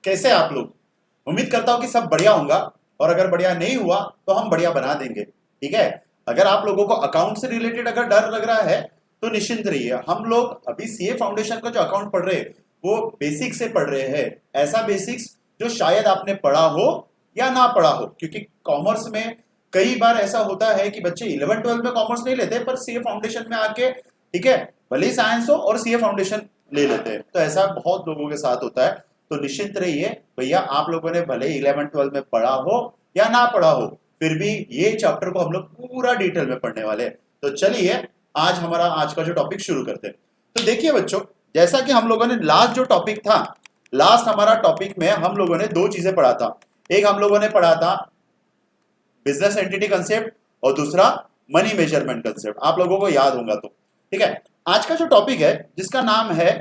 कैसे आप लोग? उम्मीद करता हूं कि सब बढ़िया होगा। और अगर बढ़िया नहीं हुआ तो हम बढ़िया बना देंगे। ठीक है। अगर आप लोगों को अकाउंट से रिलेटेड अगर डर लग रहा है तो निश्चिंत रहिए। हम लोग अभी सीए फाउंडेशन का जो अकाउंट पढ़ रहे हैं वो बेसिक से पढ़ रहे हैं। ऐसा बेसिक्स जो शायद आपने पढ़ा हो या ना पढ़ा हो, क्योंकि कॉमर्स में कई बार ऐसा होता है कि बच्चे 11 12 में कॉमर्स नहीं लेते पर सीए फाउंडेशन में आके, ठीक है, भले ही साइंस हो और सीए फाउंडेशन ले लेते हैं। तो ऐसा बहुत लोगों के साथ होता है। तो निश्चिंत रहिए भैया, आप लोगों ने भले 11 12 में पढ़ा हो या ना पढ़ा हो, फिर भी ये चैप्टर को हम लोग पूरा डिटेल में पढ़ने वाले हैं। तो चलिए आज का जो टॉपिक शुरू करते हैं। तो देखिए बच्चों, जैसा कि हम लोगों ने लास्ट जो टॉपिक था, लास्ट हमारा टॉपिक में हम लोगों ने दो चीजें पढ़ा था। एक हम लोगों ने पढ़ा था बिजनेस एंटिटी कंसेप्ट और दूसरा मनी मेजरमेंट कंसेप्ट। आप लोगों को याद होगा तो ठीक है। आज का जो टॉपिक है जिसका नाम है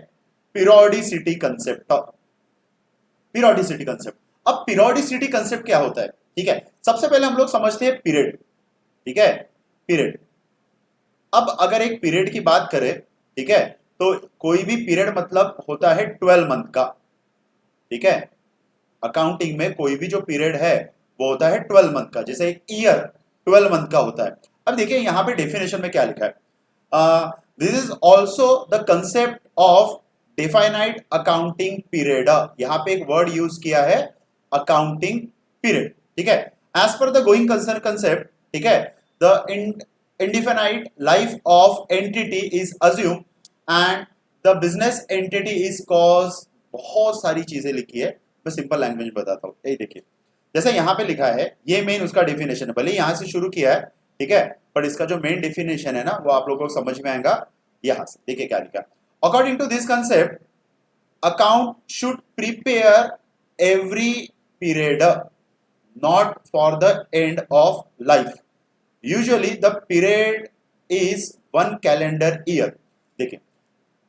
पीरियोडिसिटी कंसेप्ट। Periodicity concept. अब पीरियोडिसिटी कंसेप्ट क्या होता है? ठीक है, सबसे पहले हम लोग समझते हैं पीरियड। ठीक है, पीरियड। अब अगर एक पीरियड की बात करें, ठीक है, तो कोई भी पीरियड मतलब होता है 12 मंथ का। ठीक है, अकाउंटिंग में कोई भी जो पीरियड है वो होता है 12 मंथ का। जैसे एक ईयर 12 मंथ का होता है। अब देखिए यहां पे डेफिनेशन में क्या लिखा है। This is also the concept of definite accounting period. यहां पे एक वर्ड यूज किया है, अकाउंटिंग पीरियड। ठीक है, as per the going concern concept, ठीक है, the indefinite life of entity is assumed and the business entity is cause। बहुत सारी चीजें लिखी है, मैं सिंपल लैंग्वेज में बताता हूँ। यही देखिए, जैसे यहाँ पे लिखा है, ये मेन उसका डेफिनेशन है। भले यहाँ से शुरू किया है, ठीक है, पर इसका जो मेन डेफिनेशन है ना वो आप लोगों को समझ में आएगा यहाँ से। देखिए क्या लिखा, according to this concept account should prepare every period not for the end of life. Usually the period is 1 calendar year. देखिए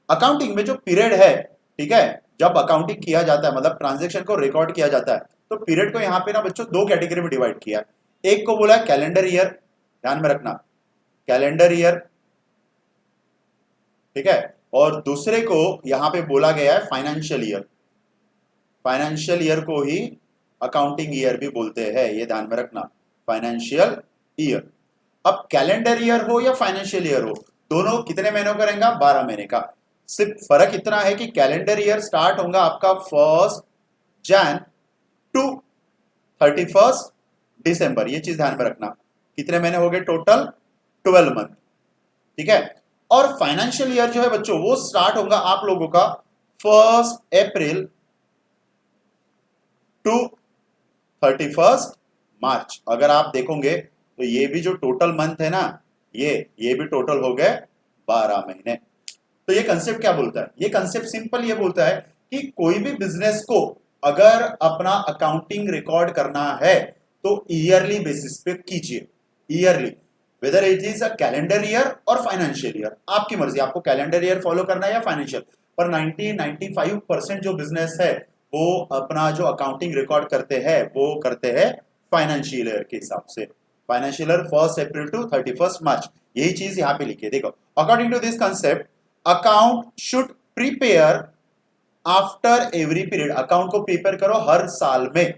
अकाउंटिंग में जो पीरियड है, ठीक है, जब अकाउंटिंग किया जाता है मतलब ट्रांजैक्शन को रिकॉर्ड किया जाता है, तो पीरियड को यहाँ पे ना बच्चों दो कैटेगरी में डिवाइड किया है। एक को बोला कैलेंडर ईयर, ध्यान में रखना, कैलेंडर ईयर, ठीक है, और दूसरे को यहाँ पे बोला गया है फाइनेंशियल ईयर। फाइनेंशियल ईयर को ही अकाउंटिंग ईयर भी बोलते हैं, ये ध्यान में रखना, फाइनेंशियल ईयर। अब कैलेंडर ईयर हो या फाइनेंशियल ईयर हो, दोनों कितने महीनों का रहेगा? 12 महीने का। सिर्फ फर्क इतना है कि कैलेंडर ईयर स्टार्ट होगा आपका 1 जन टू 31 दिसंबर। ये चीज ध्यान में रखना। कितने महीने हो गए टोटल? 12 मंथ। ठीक है, और फाइनेंशियल ईयर जो है बच्चों वो स्टार्ट होगा आप लोगों का 1 अप्रैल टू 31 मार्च। अगर आप देखोगे तो ये भी जो टोटल मंथ है ना, ये भी टोटल हो गए 12 महीने। तो ये कंसेप्ट क्या बोलता है? ये कंसेप्ट सिंपल ये बोलता है कि कोई भी बिजनेस को अगर अपना अकाउंटिंग रिकॉर्ड करना है तो ईयरली बेसिस पे कीजिए। Yearly, whether it is a calendar year और फाइनेंशियल ईयर, आपकी मर्जी, आपको कैलेंडर ईयर फॉलो करना है या फाइनेंशियल। पर 90-95% जो बिजनेस है वो अपना जो अकाउंटिंग रिकॉर्ड करते हैं वो करते हैं फाइनेंशियल ईयर के हिसाब से। Financial year 1 April to 31 March, यही चीज यहाँ पे लिखी है। देखो, according to this concept account should prepare after every period. Account को प्रिपेयर करो हर साल में,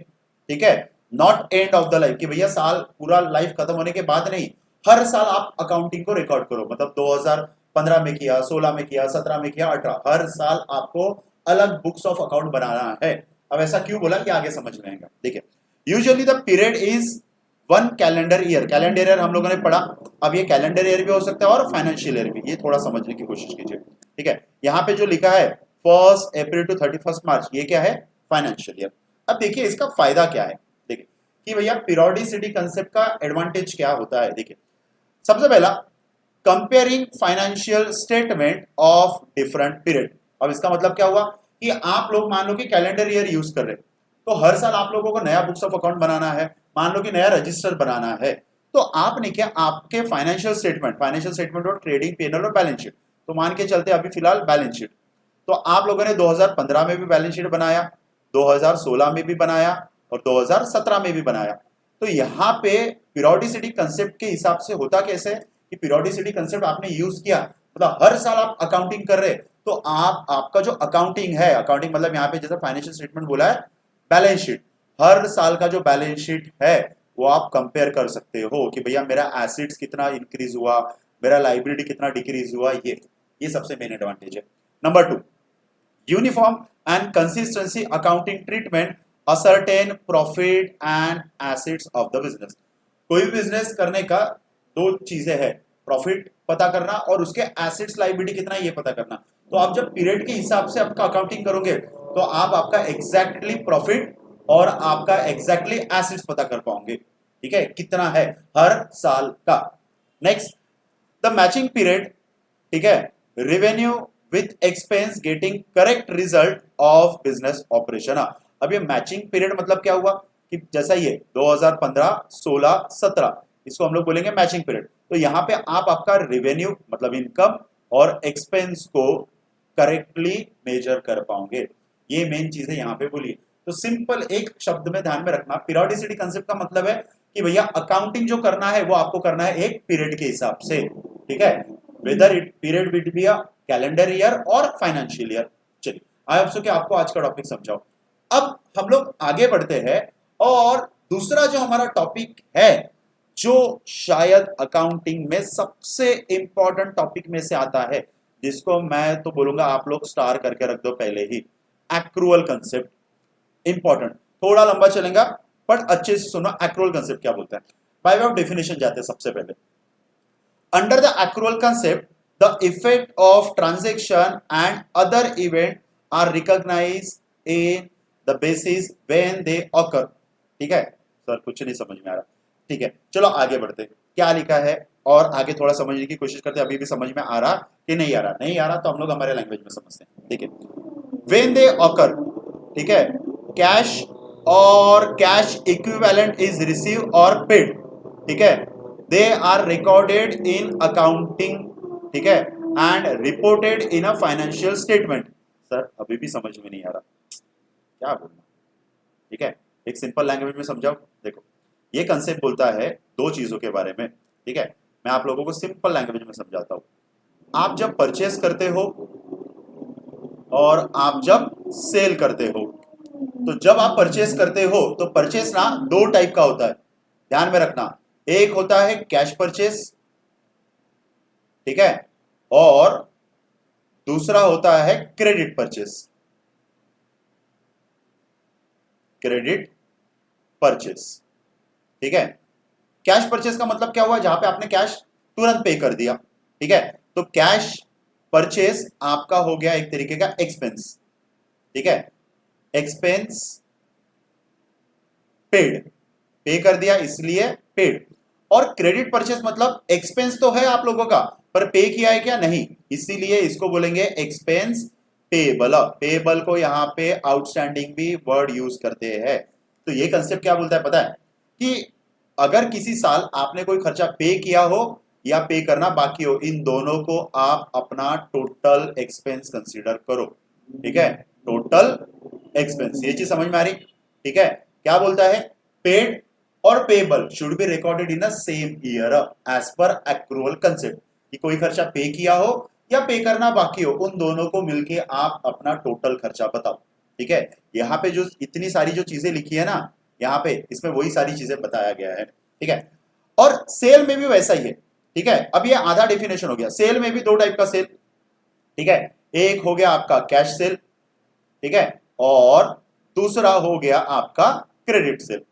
ठीक है, not end of the life, कि भैया साल पूरा लाइफ खत्म होने के बाद नहीं, हर साल आप अकाउंटिंग को रिकॉर्ड करो। मतलब 2015 में किया, 16 में किया, 17 में किया, 18, हर साल आपको अलग बुक्स ऑफ अकाउंट बनाना है। अब ऐसा क्यों बोला कि आगे समझ में आएगा। देखिए, usually the period is 1 calendar year. Calendar year हम लोगों ने पढ़ा, अब ये कैलेंडर ईयर भी हो सकता है और फाइनेंशियल ईयर भी। ये थोड़ा समझने की कोशिश कीजिए। ठीक है, यहाँ पे जो लिखा है 1 अप्रैल टू 31 मार्च, ये क्या है? Financial year. अब देखिए इसका फायदा क्या है। देखिए कि भैया पीरियोडिसिटी कंसेप्ट का एडवांटेज क्या होता है। देखिए, सबसे पहला, comparing financial statement of different period. अब इसका मतलब क्या हुआ कि आप लोग मान लो कि कैलेंडर ईयर यूज कर रहे हैं, तो हर साल आप लोगों को नया बुक्स ऑफ अकाउंट बनाना है, मान लो कि नया रजिस्टर बनाना है, तो आपने क्या, आपके फाइनेंशियल स्टेटमेंट और ट्रेडिंग पी&एल और बैलेंस शीट, तो मान के चलते अभी फिलहाल बैलेंस शीट, तो आप लोगों ने 2015 में भी बैलेंस शीट बनाया, 2016 में भी बनाया और 2017 में भी बनाया। तो यहाँ पे पीरियोडिसिटी कंसेप्ट के हिसाब से होता कैसे कि पीरियोडिसिटी कंसेप्ट आपने यूज किया, मतलब हर साल आप अकाउंटिंग कर रहे, तो आपका जो अकाउंटिंग है, अकाउंटिंग मतलब यहाँ पे जैसा फाइनेंशियल स्टेटमेंट बोला है बैलेंस शीट, हर साल का जो बैलेंस शीट है वो आप कंपेयर कर सकते हो कि भैया मेरा एसिड्स कितना इंक्रीज हुआ, मेरा लाइबिलिटी कितना डिक्रीज हुआ, ये सबसे मेन एडवांटेज है। Number 2, uniform and consistency accounting treatment ascertain profit and assets of the business. कोई भी बिजनेस करने का दो चीजें हैं, प्रॉफिट पता करना और उसके एसेट्स लाइबिलिटी कितना है ये पता करना। तो आप जब पीरियड के हिसाब से आपका अकाउंटिंग करोगे तो आप आपका एग्जैक्टली प्रॉफिट और आपका एग्जैक्टली एसेट्स पता कर पाओगे, ठीक है, कितना है हर साल का। नेक्स्ट, द मैचिंग पीरियड, ठीक है, revenue with expense getting correct result of business operation. अब ये मैचिंग पीरियड मतलब क्या हुआ कि जैसा ये 2015, 16, 17 इसको हम लोग बोलेंगे मैचिंग पीरियड। तो यहाँ पे आप आपका रेवेन्यू मतलब इनकम और एक्सपेंस को करेक्टली मेजर कर पाओगे, ये मेन चीजें यहाँ पे बोली। तो सिंपल एक शब्द में ध्यान में रखना, पीरियोडिसिटी कंसेप्ट का मतलब है कि भैया अकाउंटिंग जो करना है वो आपको करना है एक पीरियड के हिसाब से, ठीक है, whether it period will be a calendar year और फाइनेंशियल ईयर। चलिए, आई होप सो कि आपको आज का टॉपिक समझाओ। अब हम लोग आगे बढ़ते हैं और दूसरा जो हमारा टॉपिक है जो शायद अकाउंटिंग में सबसे इंपॉर्टेंट टॉपिक में से आता है, जिसको मैं तो बोलूंगा आप लोग स्टार करके रख दो पहले ही, एक्रूअल कंसेप्ट। इंपॉर्टेंट, थोड़ा लंबा चलेगा बट अच्छे से सुनो एक्रूअल कंसेप्ट क्या बोलता है। बाय वे ऑफ डेफिनेशन जाते हैं सबसे पहले। Under the accrual concept the effect of transaction and other event are recognised in the basis when they occur. ठीक है सर, कुछ नहीं समझ में आ रहा, ठीक है चलो आगे बढ़ते, क्या लिखा है और आगे थोड़ा समझने की कोशिश करते हैं। अभी भी समझ में आ रहा कि नहीं आ रहा, नहीं आ रहा तो हम लोग हमारे लैंग्वेज में समझते हैं, ठीक है। व्हेन दे ऑकर, ठीक है, कैश और कैश इक्विवेलेंट इज रिसीव और पेड, ठीक है, they are recorded in accounting, ठीक है, and reported in a financial statement. Sir अभी भी समझ में नहीं आ रहा, क्या बोलना, ठीक है, एक सिंपल लैंग्वेज में समझाओ। देखो ये कंसेप्ट बोलता है दो चीजों के बारे में, ठीक है, मैं आप लोगों को सिंपल लैंग्वेज में समझाता हूं। आप जब परचेस करते हो और आप जब सेल करते हो, तो जब आप परचेस करते हो तो परचेस ना दो टाइप का होता है, ध्यान में रखना। एक होता है कैश परचेस, ठीक है, और दूसरा होता है क्रेडिट परचेस। क्रेडिट परचेस, ठीक है। कैश परचेस का मतलब क्या हुआ, जहां पे आपने कैश तुरंत पे कर दिया, ठीक है, तो कैश परचेस आपका हो गया एक तरीके का एक्सपेंस, ठीक है, एक्सपेंस पेड, पे कर दिया इसलिए पेड। और क्रेडिट परचेस मतलब एक्सपेंस तो है आप लोगों का पर पे किया है क्या, नहीं, इसीलिए इसको बोलेंगे एक्सपेंस पेबल। पेबल को यहां पे आउटस्टैंडिंग भी वर्ड यूज करते हैं। तो ये कंसेप्ट क्या बोलता है पता है कि अगर किसी साल आपने कोई खर्चा पे किया हो या पे करना बाकी हो, इन दोनों को आप अपना टोटल एक्सपेंस कंसीडर करो, ठीक है, टोटल एक्सपेंस। ये चीज समझ में आ रही, ठीक है। क्या बोलता है, पेड और payable should be recorded in the same year as per accrual concept, कि कोई खर्चा पे किया हो या पे करना बाकी हो, उन दोनों को मिलके आप अपना टोटल खर्चा बताओ, ठीक है। यहाँ पे जो इतनी सारी जो चीजें लिखी है ना, यहाँ पे इसमें वही सारी चीजें बताया गया है, ठीक है। और सेल में भी वैसा ही है, ठीक है। अब ये आधा डेफिनेशन हो गया। सेल में भी दो टाइप का सेल, ठीक है, एक हो गया आपका कैश सेल, ठीक है, और दूसरा हो गया आपका क्रेडिट सेल।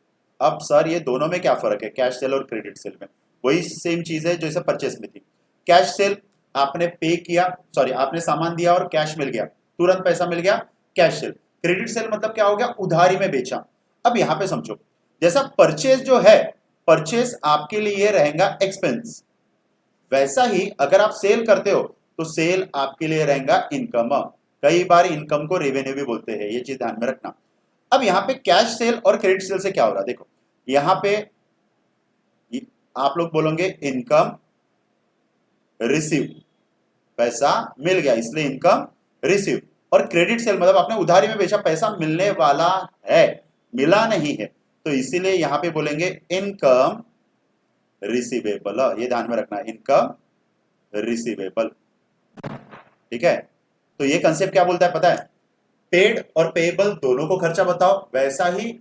अब सर ये दोनों में क्या फर्क है, कैश सेल और क्रेडिट सेल में? वही सेम चीज है जैसे परचेस में थी। कैश सेल आपने पे किया, सॉरी आपने सामान दिया और कैश मिल गया, तुरंत पैसा मिल गया, कैश सेल। क्रेडिट सेल मतलब क्या हो गया, उधारी में बेचा। अब यहां पे समझो, जैसा परचेस जो है, परचेस आपके लिए रहेगा एक्सपेंस, वैसा ही अगर आप सेल करते हो तो सेल आपके लिए रहेगा इनकम। कई बार इनकम को रेवेन्यू भी बोलते हैं, ये चीज ध्यान में रखना। अब यहाँ पे कैश सेल और क्रेडिट सेल से क्या हो रहा है, देखो यहाँ पे आप लोग बोलोगे इनकम रिसीव, पैसा मिल गया इसलिए इनकम रिसीव। और क्रेडिट सेल मतलब आपने उधारी में बेचा, पैसा मिलने वाला है, मिला नहीं है, तो इसीलिए यहां पे बोलेंगे इनकम रिसीवेबल। ये ध्यान में रखना, इनकम रिसीवेबल, ठीक है। तो ये कंसेप्ट क्या बोलता है पता है, पेड और पेएबल दोनों को खर्चा बताओ, वैसा ही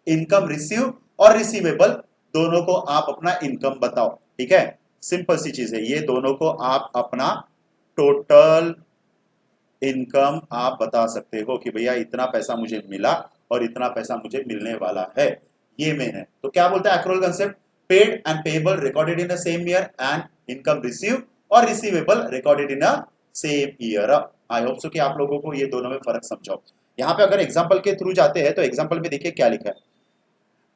इनकम रिसीव और रिसीवेबल दोनों को आप अपना इनकम बताओ। ठीक है, सिंपल सी चीज है, ये दोनों को आप अपना टोटल इनकम आप बता सकते हो कि भैया इतना पैसा मुझे मिला और इतना पैसा मुझे मिलने वाला है, ये मेन है। तो क्या बोलता है accrual concept, paid and payable recorded in the same year and income receive और receivable recorded in a same year. I hope so कि आप लोगों को ये दोनों में फर्क समझाओ। यहाँ पे अगर एग्जांपल के थ्रू जाते हैं तो एग्जांपल में देखिए क्या लिखा है।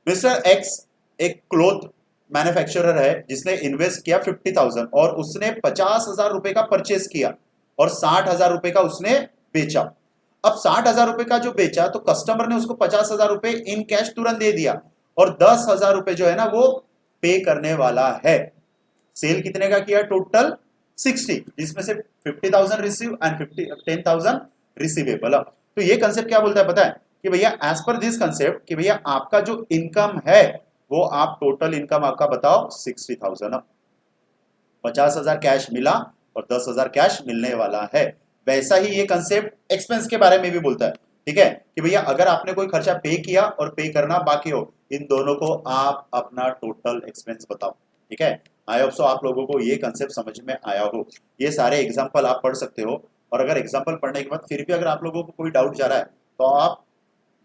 मिस्टर एक्स एक क्लोथ मैन्युफैक्चरर है जिसने इन्वेस्ट किया 50,000 और उसने 50,000 रुपए का परचेस किया और 60,000 रुपए का उसने बेचा। अब 60,000 रुपए का जो बेचा तो कस्टमर ने उसको 50,000 रुपए इन कैश तुरंत दे दिया और 10,000 रुपए जो है ना वो पे करने वाला है। सेल कितने का किया, टोटल 60, जिसमें से 50,000 रिसीव एंड 10,000 रिसीवेबल। तो ये कंसेप्ट क्या बोलता है पता है कि भैया एज पर दिस कंसेप्ट कि भैया आपका जो इनकम है वो आप टोटल इनकम आपका बताओ 60,000, 50,000 कैश मिला और 10,000 कैश मिलने वाला है। वैसा ही ये कंसेप्ट एक्सपेंस के बारे में भी बोलता है। ठीक है कि भैया अगर आपने कोई खर्चा पे किया और पे करना बाकी हो, इन दोनों को आप अपना टोटल एक्सपेंस बताओ। ठीक है, आई होप सो आप लोगों को ये कंसेप्ट समझ में आया हो। ये सारे एग्जाम्पल आप पढ़ सकते हो और अगर एग्जाम्पल पढ़ने के बाद फिर भी अगर आप लोगों को कोई डाउट जा रहा है तो आप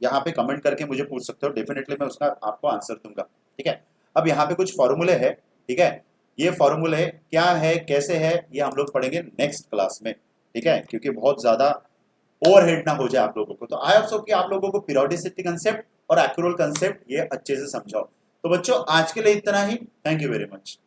यहाँ पे कमेंट करके मुझे पूछ सकते हो, डेफिनेटली मैं उसका आपको आंसर दूंगा। ठीक है, अब यहाँ पे कुछ फॉर्मूले हैं। ठीक है, ये फॉर्मूले क्या है कैसे है ये हम लोग पढ़ेंगे नेक्स्ट क्लास में। ठीक है, क्योंकि बहुत ज्यादा ओवरहेड ना हो जाए आप लोगों को। तो आई होप सो कि आप लोगों को पीरियोडिसिटी कंसेप्ट और एक्यूरल कंसेप्ट ये अच्छे से समझाओ। तो बच्चों आज के लिए इतना ही, थैंक यू वेरी मच।